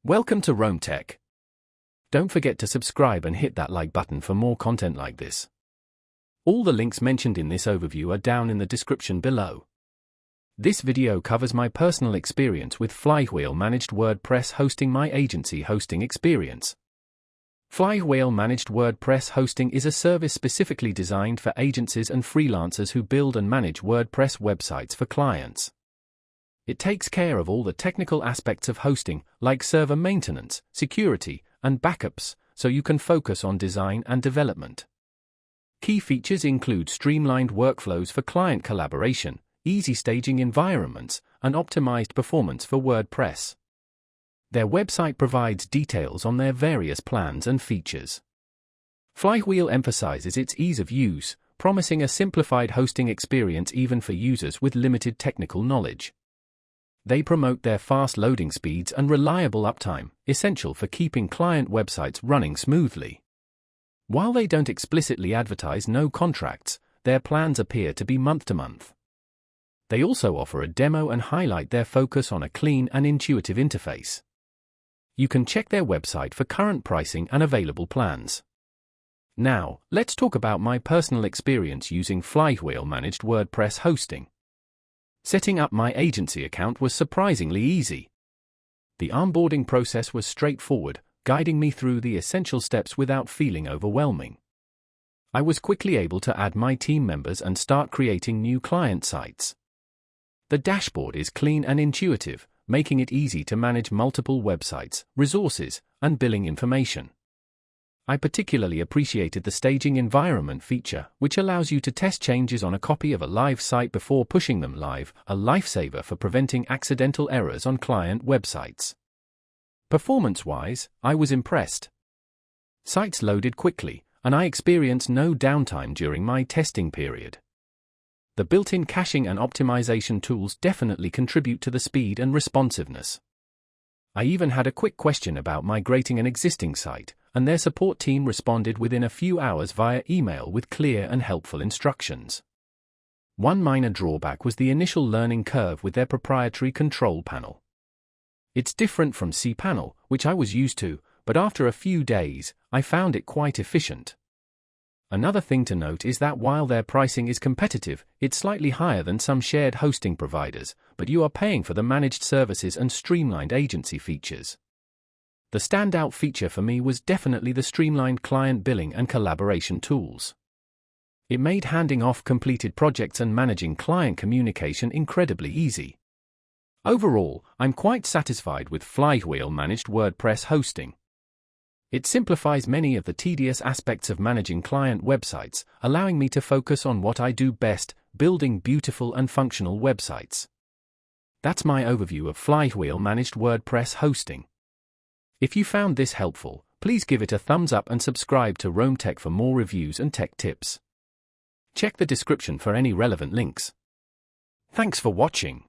Welcome to Rome Tech. Don't forget to subscribe and hit that like button for more content like this. All the links mentioned in this overview are down in the description below. This video covers my personal experience with Flywheel Managed WordPress hosting, my agency hosting experience. Flywheel Managed WordPress hosting is a service specifically designed for agencies and freelancers who build and manage WordPress websites for clients. It takes care of all the technical aspects of hosting, like server maintenance, security, and backups, so you can focus on design and development. Key features include streamlined workflows for client collaboration, easy staging environments, and optimized performance for WordPress. Their website provides details on their various plans and features. Flywheel emphasizes its ease of use, promising a simplified hosting experience even for users with limited technical knowledge. They promote their fast loading speeds and reliable uptime, essential for keeping client websites running smoothly. While they don't explicitly advertise no contracts, their plans appear to be month-to-month. They also offer a demo and highlight their focus on a clean and intuitive interface. You can check their website for current pricing and available plans. Now, let's talk about my personal experience using Flywheel Managed WordPress hosting. Setting up my agency account was surprisingly easy. The onboarding process was straightforward, guiding me through the essential steps without feeling overwhelming. I was quickly able to add my team members and start creating new client sites. The dashboard is clean and intuitive, making it easy to manage multiple websites, resources, and billing information. I particularly appreciated the staging environment feature, which allows you to test changes on a copy of a live site before pushing them live, a lifesaver for preventing accidental errors on client websites. Performance-wise, I was impressed. Sites loaded quickly, and I experienced no downtime during my testing period. The built-in caching and optimization tools definitely contribute to the speed and responsiveness. I even had a quick question about migrating an existing site, and their support team responded within a few hours via email with clear and helpful instructions. One minor drawback was the initial learning curve with their proprietary control panel. It's different from cPanel, which I was used to, but after a few days, I found it quite efficient. Another thing to note is that while their pricing is competitive, it's slightly higher than some shared hosting providers, but you are paying for the managed services and streamlined agency features. The standout feature for me was definitely the streamlined client billing and collaboration tools. It made handing off completed projects and managing client communication incredibly easy. Overall, I'm quite satisfied with Flywheel Managed WordPress hosting. It simplifies many of the tedious aspects of managing client websites, allowing me to focus on what I do best, building beautiful and functional websites. That's my overview of Flywheel Managed WordPress hosting. If you found this helpful, please give it a thumbs up and subscribe to Rome Tech for more reviews and tech tips. Check the description for any relevant links. Thanks for watching.